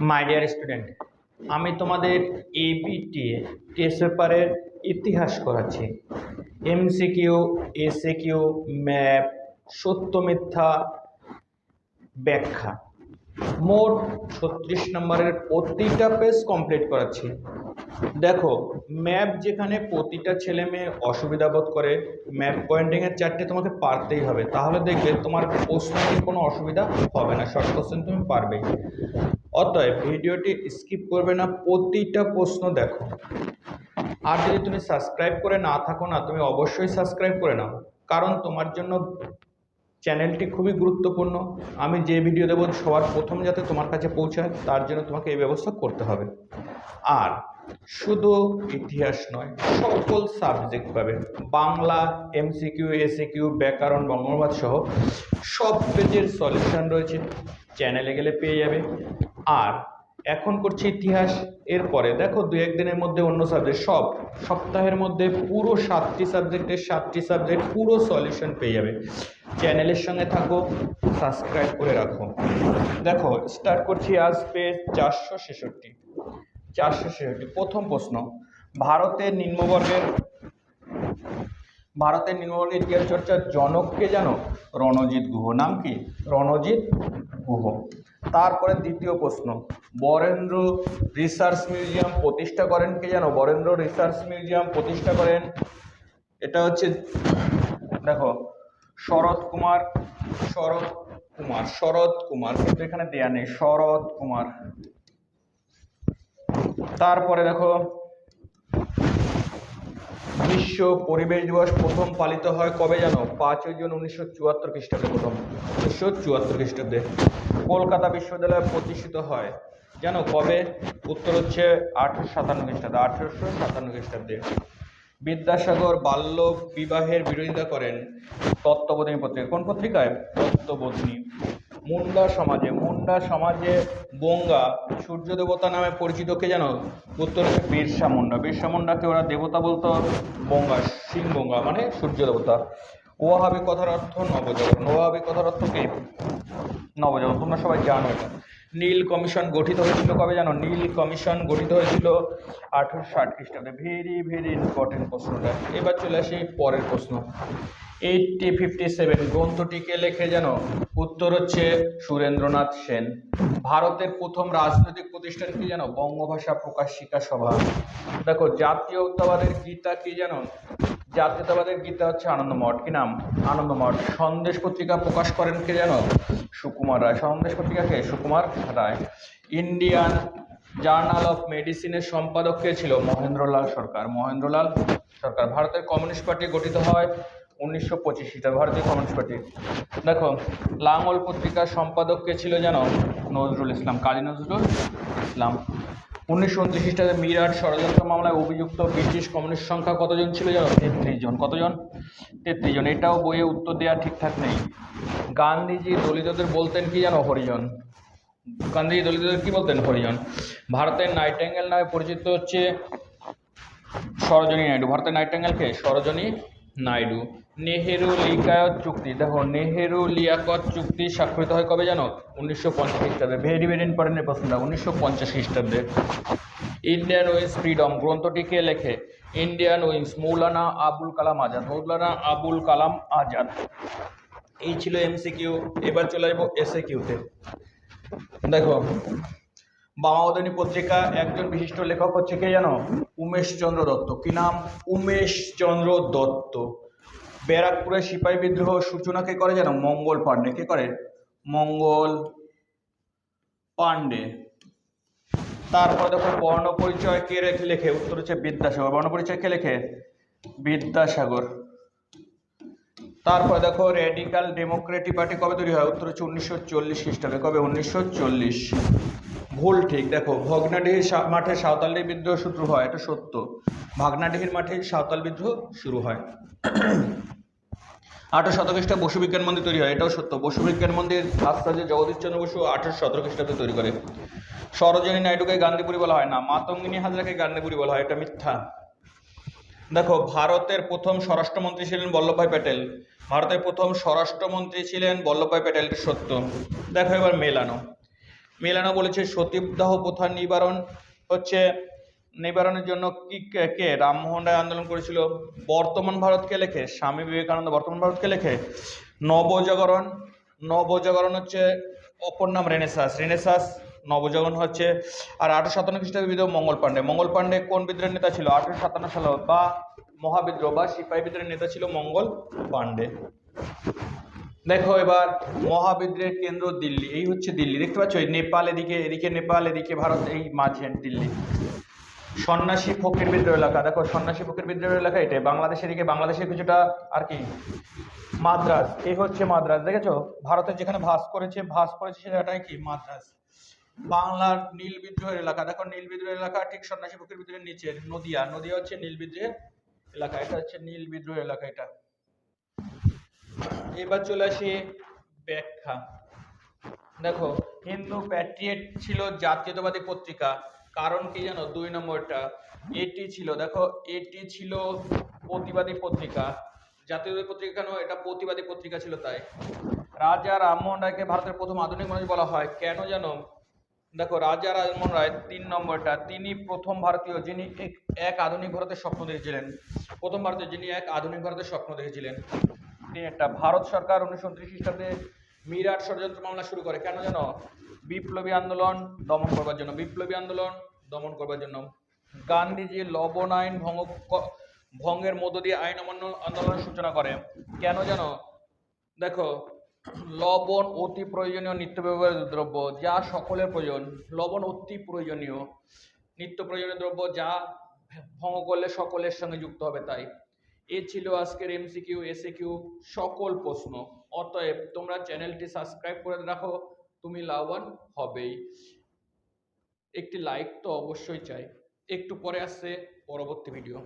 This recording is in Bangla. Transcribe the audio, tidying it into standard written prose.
মাই ডিয়ার স্টুডেন্ট, আমি তোমাদের এবিটি টেস্ট পেপারের ইতিহাস করাচ্ছি। এমসিকিউ, এসএকিউ, ম্যাপ, সত্য মিথ্যা, ব্যাখ্যা, মোট 36 নম্বরের প্রতিটা পেজ কমপ্লিট করাচ্ছি। দেখো, ম্যাপ যেখানে প্রতিটা ছেলে মেয়ে অসুবিধা বোধ করে, ম্যাপ পয়েন্টিংয়ের চারটে তোমাকে পারতেই হবে, তাহলে দেখবে তোমার প্রশ্নের কোনো অসুবিধা হবে না, শর্ট কোশ্চেন তুমি পারবেই। অতএব ভিডিওটি স্কিপ করবে না, প্রতিটা প্রশ্ন দেখো। আর যদি তুমি সাবস্ক্রাইব করে না থাকো না, তুমি অবশ্যই সাবস্ক্রাইব করে নাও, কারণ তোমার জন্য চ্যানেলটি খুবই গুরুত্বপূর্ণ। আমি যে ভিডিও দেবো সবার প্রথম যাতে তোমার কাছে পৌঁছায়, তার জন্য তোমাকে এই ব্যবস্থা করতে হবে। আর শুধু ইতিহাস নয়, সকল সাবজেক্ট পাবে, বাংলা, এমসিকিউ, এসিকিউ, ব্যাকরণ, বঙ্গবাদ সহ সব পেজের সলিউশন রয়েছে, চ্যানেলে গেলে পেয়ে যাবে। আর এখন করছি ইতিহাস, এরপরে দেখো 2-1 দিনের মধ্যে অন্য সাবজেক্ট, সব সপ্তাহের মধ্যে পুরো 7টি সাবজেক্টের 7টি সাবজেক্ট পুরো সলিউশন পেয়ে যাবে। চ্যানেলের সঙ্গে থাকো, সাবস্ক্রাইব করে রাখো। দেখো, স্টার্ট করছি আজ পেজ 466। প্রথম প্রশ্ন, ভারতের নিম্নবর্গের ইতিহাস চর্চার জনককে জানো? রণজিৎ গুহ। নাম কি? রণজিৎ গুহ। তারপরে দ্বিতীয় প্রশ্ন, বরেন্দ্র রিসার্চ মিউজিয়াম প্রতিষ্ঠা করেন কে জানো? বরেন্দ্র রিসার্চ মিউজিয়াম প্রতিষ্ঠা করেন, এটা হচ্ছে দেখো শরৎ কুমার, কিন্তু এখানে দেয়া নেই, শরৎ কুমার। তারপরে দেখো, বিশ্ব পরিবেশ দিবস প্রথম পালিত হয় কবে জানো? 5 জুন 1974 খ্রিস্টাব্দে, প্রথম 1974 খ্রিস্টাব্দে। কলকাতা বিশ্ববিদ্যালয় প্রতিষ্ঠিত হয় জানো কবে? উত্তর হচ্ছে 1857 খ্রিস্টাব্দে, 1857 খ্রিস্টাব্দে। বিদ্যাসাগর বাল্য বিবাহের বিরোধিতা করেন তত্ত্ববোধিনী পত্রিকা। কোন পত্রিকায়? তত্ত্ববোধিনী। মুন্ডা সমাজে বঙ্গা সূর্য দেবতা নামে পরিচিত কে জানো? উত্তর হচ্ছে বিরসা মুন্ডাকে ওরা দেবতা বলতো, বঙ্গা সিং বঙ্গা মানে সূর্য দেবতা। ওয়াহাবি কথার অর্থ নবজাগরণ। ওয়াহাবি কথার অর্থ কি? নবজাগরণ, তোমরা সবাই জানো এটা। নীল কমিশন গঠিত হয়েছিল কবে জানো? নীল কমিশন গঠিত হয়েছিল 1860 খ্রিস্টাব্দে। ভেরি ইম্পর্টেন্ট প্রশ্নটা। এবার চলে আসি পরের প্রশ্ন। 1857 গ্রন্থটিকে লেখে জানো? উত্তর হচ্ছে সুরেন্দ্রনাথ সেন। ভারতের প্রথম রাজনৈতিক প্রতিষ্ঠান কি জানো? বঙ্গভাষা প্রকাশিকা সভা। দেখো, জাতীয়তাবাদের গীতা কি জানো? জাতীয়তাবাদের গীতা হচ্ছে আনন্দমঠ। কি নাম? আনন্দমঠ। সন্দেশ পত্রিকা প্রকাশ করেন কে জানো? Sukumar Ray. Sandesh পত্রিকাকে Sukumar Ray. Indian journal of মেডিসিনের সম্পাদক কে ছিল? মহেন্দ্রলাল সরকার। ভারতের কমিউনিস্ট পার্টি গঠিত হয় 1925 খ্রিস্টাব্দে, ভারতীয় কমিউনিস্ট পার্টি। দেখো, লাঙ্গল পত্রিকার সম্পাদক কে ছিল জানো? নজরুল ইসলাম, কাজী নজরুল ইসলাম। 1929 খ্রিস্টাব্দে মিরাট ষড়যন্ত্র মামলায় অভিযুক্ত ব্রিটিশ কমিউনিস্ট সংখ্যা কতজন ছিল জানো? 33 জন। কতজন? 33 জন। এটাও বইয়ে উত্তর দেওয়া ঠিকঠাক নেই। গান্ধীজি দলিতদের বলতেন কি জানো? হরিজন। গান্ধীজি দলিতদের কি বলতেন? হরিজন। ভারতের নাইটেঙ্গেল নামে পরিচিত হচ্ছে সরোজিনী নাইডু। ভারতের নাইটেঙ্গেল কে? সরোজিনী নাইডু। নেহেরু লিয়াকত চুক্তি। দেখো, নেহেরু লিয়াকত চুক্তি স্বাক্ষরিত হয় কবে জানো? 1950 খ্রিস্টাব্দে। ভেরি ইম্পর্টেন্ট প্রশ্নটা, 1950 খ্রিস্টাব্দে। ইন্ডিয়ান উইংস ফ্রিডম গ্রন্থটি কে লেখে? Indian wings Maulana Abul Kalam Azad. এই ছিল এমসিকিউ। এবার চলে আসবো এসএকিউতে। দেখো, বামাবদনী পত্রিকা একজন বিশিষ্ট লেখক হচ্ছে কে জানো? উমেশচন্দ্র দত্ত। কি নাম? উমেশচন্দ্র দত্ত। ব্যারাকপুরের সিপাহী বিদ্রোহ সূচনা কে করে জানো? মঙ্গল পাণ্ডে। কে করে? মঙ্গল পাণ্ডে। তারপর দেখো, বর্ণপরিচয় কে লেখে? উত্তর হচ্ছে বিদ্যাসাগর। বর্ণপরিচয় কে লেখে? বিদ্যাসাগর। তারপর দেখো, রেডিক্যাল ডেমোক্রেটিক পার্টি কবে তৈরি হয়? উত্তর হচ্ছে 1940 খ্রিস্টাব্দে। কবে? 1940। ভুল ঠিক। দেখো, ভগ্নাডিহির মাঠে সাঁওতালি বিদ্রোহ শুরু হয়, এটা সত্য। ভাগনাডিহির মাঠে সাঁওতাল বিদ্রোহ শুরু হয়। 1817 খ্রিস্টাব্দে বসু বিজ্ঞান মন্দির তৈরি হয়, এটাও সত্য। বসু বিজ্ঞান মন্দির আচার্য জগদীশ চন্দ্র বসু 1817 খ্রিস্টাব্দে তৈরি করে। সরোজিনী নাইডুকে গান্ধীপুরী বলা হয় না, মাতঙ্গিনী হাজরাকে গান্ধীপুরী বলা হয়, এটা মিথ্যা। দেখো, ভারতের প্রথম স্বরাষ্ট্রমন্ত্রী ছিলেন বল্লভভাই প্যাটেল। ভারতের প্রথম স্বরাষ্ট্রমন্ত্রী ছিলেন বল্লভভাই প্যাটেল, এটা সত্য। দেখো, এবার মেলানো। মেলানা বলেছে সতীদাহ প্রথা নিবারণের জন্য কে রামমোহন রায় আন্দোলন করেছিল। বর্তমান ভারতকে লেখে স্বামী বিবেকানন্দ বর্তমান ভারতকে লেখে। নবজাগরণ নবজাগরণ হচ্ছে অপর নাম রেনেসাস নবজাগরণ হচ্ছে। আর 1857 খ্রিস্টাব্দে বিদ্রোহ মঙ্গল পাণ্ডে কোন বিদ্রোহের নেতা ছিল? 1857 সালে বা মহাবিদ্রোহ বা সিপাহী বিদ্রোহের নেতা ছিল মঙ্গল পাণ্ডে। দেখো এবার মহাবিদ্রোহের কেন্দ্র দিল্লি, এই হচ্ছে দিল্লি, দেখতে পাচ্ছ নেপাল এদিকে নেপাল, এদিকে ভারত, এই মাঝে দিল্লি। সন্ন্যাসী ফকির বিদ্রোহ এলাকা, দেখো সন্ন্যাসী ফকির বিদ্রোহ এলাকা এটাই। বাংলাদেশের কিছুটা আর কি মাদ্রাজ, এই হচ্ছে মাদ্রাজ, দেখেছো ভারতের যেখানে ভাস করেছে সেটাই কি মাদ্রাজ। বাংলার নীল বিদ্রোহের এলাকা, দেখো নীল বিদ্রোহের এলাকা ঠিক সন্ন্যাসী ফকির বিদ্রোহের নিচে নদিয়া হচ্ছে নীল বিদ্রোহের এলাকা, এটা হচ্ছে নীল বিদ্রোহের এলাকা এটা। এবার চলে আসি ব্যাখ্যা। দেখো হিন্দু প্যাট্রিয়ট ছিল জাতীয়তাবাদী পত্রিকা, কারণ কি জানো? 2 নম্বরটা এটি ছিল, দেখো এটি ছিল প্রতিবাদী পত্রিকা। জাতীয়তাবাদী পত্রিকা কেন? এটা প্রতিবাদী পত্রিকা ছিল তাই। রাজা রামমোহন রায়কে ভারতের প্রথম আধুনিক মানুষ বলা হয়, কেন জানো? দেখো রাজা রামমোহন রায় 3 নম্বরটা, তিনি প্রথম ভারতীয় যিনি এক আধুনিক ভারতের স্বপ্ন দেখেছিলেন। প্রথম ভারতীয় যিনি এক আধুনিক ভারতের স্বপ্ন দেখেছিলেন। একটা ভারত সরকার 1929 খ্রিস্টাব্দে মিরাট ষড়যন্ত্র মামলা শুরু করে, কেন জানো? বিপ্লবী আন্দোলন দমন করবার জন্য। গান্ধীজি লবণ আইন ভঙ্গের মধ্য দিয়ে আইন অমান্য আন্দোলনের সূচনা করে, কেন জানো? দেখো লবণ অতি প্রয়োজনীয় নিত্য ব্যবহারের দ্রব্য, যা সকলের প্রয়োজন। লবণ অতি প্রয়োজনীয় নিত্য প্রয়োজনীয় দ্রব্য, যা ভঙ্গ করলে সকলের সঙ্গে যুক্ত হবে, তাই। এ ছিল আজকের এমসিকিউ এসএকিউ সকল প্রশ্ন। অতএব তোমরা চ্যানেলটি সাবস্ক্রাইব করে রাখো, তুমি লাভবান হবেই। একটি লাইক তো অবশ্যই চাই। একটু পরে আসছে পরবর্তী ভিডিও।